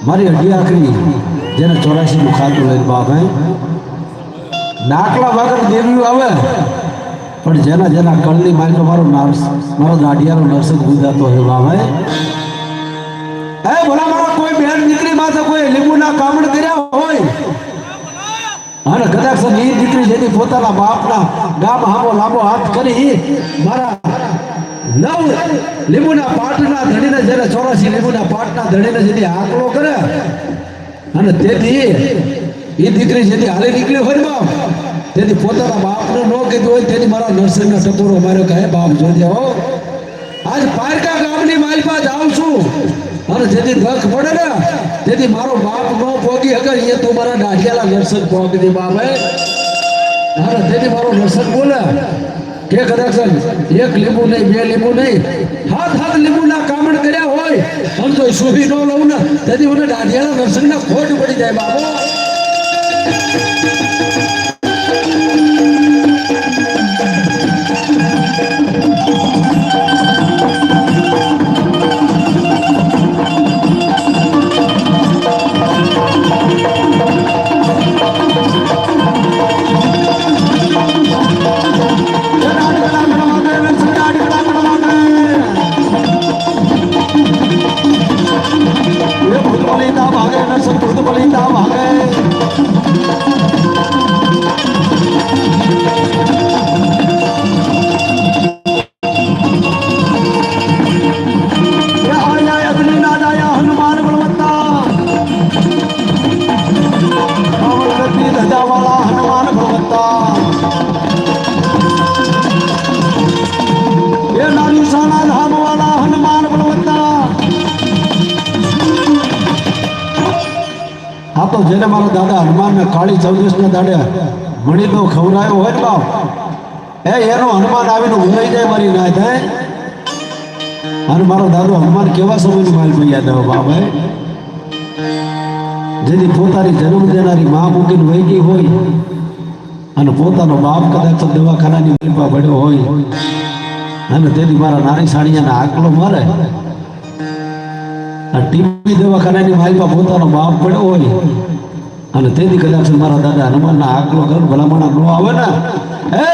મારી અઢી આખરી જેને 84 નું ખાતું લઈને બાપ હે નાકલા વગર દેવ્યું આવે પણ જેના જેના કળની મારી મારો દાઢિયાનો નરસદ ગુજાતો હે બાપ હે ભલા મારા કોઈ બેન દીકરી માથે કોઈ લીંબુના કામણ કર્યા હોય અને કદાચ એ દીકરી જેની પોતાના બાપના ગામ હામો લાંબો હાથ કરી મારા 9 લીંબુના પાટના ધણીને જ્યારે 84 લીંબુના પાટના ધણીને જેથી આકલો કરે અને તેથી એ દીકરી જેથી હાલી નીકળી હોય બાપ તેથી પોતાના બાપને ન કીધું હોય તેથી મારા નરસિંહનો ટપોરો માર્યો કહે બાપ જોજે હો આજ પારકા ગામની માલપા જાઉં છું અને જેથી દખ પડે ને તેથી મારો બાપ નો પોગી અગર એ તો મારા દાઢિયાલા નરસદ પોગી બાપ હે અરે તેથી મારો નરસદ બોલે કે કદાચ એક લીંબુ નહીં બે લીંબુ નહીં હાથ લીંબુના કામણ કર્યા હોય અને તો સુભી ન લઉં ને તેથી મને દાઢિયાલા નરસદના ખોટ પડી જાય બાબો તો જેને મારો દાદા હનુમાન ને કાળી 14 ના દાડે મણી તો ખવરાયો હોય ને બાપ એનો હનુમાન આવીને ઉભરાઈ જાય મારી ના થાય અને મારો દાદો હનુમાન કેવા સમયની માલ પૈયા દેવો બાપ જેથી પોતાની જન્મ દેનારી મા મૂકીને વહી ગઈ હોય અને પોતાનો બાપ કદાચ તો દવાખાનાની માલપા પડ્યો હોય અને તેથી મારા નાની સાણીયાના આકલો મારે ટીવી દવાખાનાની માલપા પોતાનો બાપ પડ્યો હોય અને તેથી કદાચ મારા દાદા હનુમાનના આકલો કર ભલામણા ન આવે ને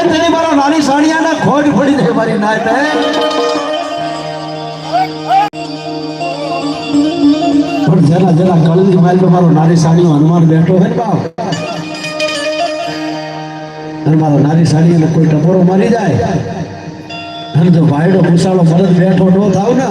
તેથી મારા નાની સાણીયાના ખોટ પડી જાય મારી ના થાય પણ જેના કળની માલપા મારો નાની સાણીઓ હનુમાન બેઠો હોય ને બાપ અને મારા નાની સાણીયાને કોઈ ટપોરો મારી જાય અને જો ભાઈડો ભૂસાળો મરદ બેઠો ન થાવ ને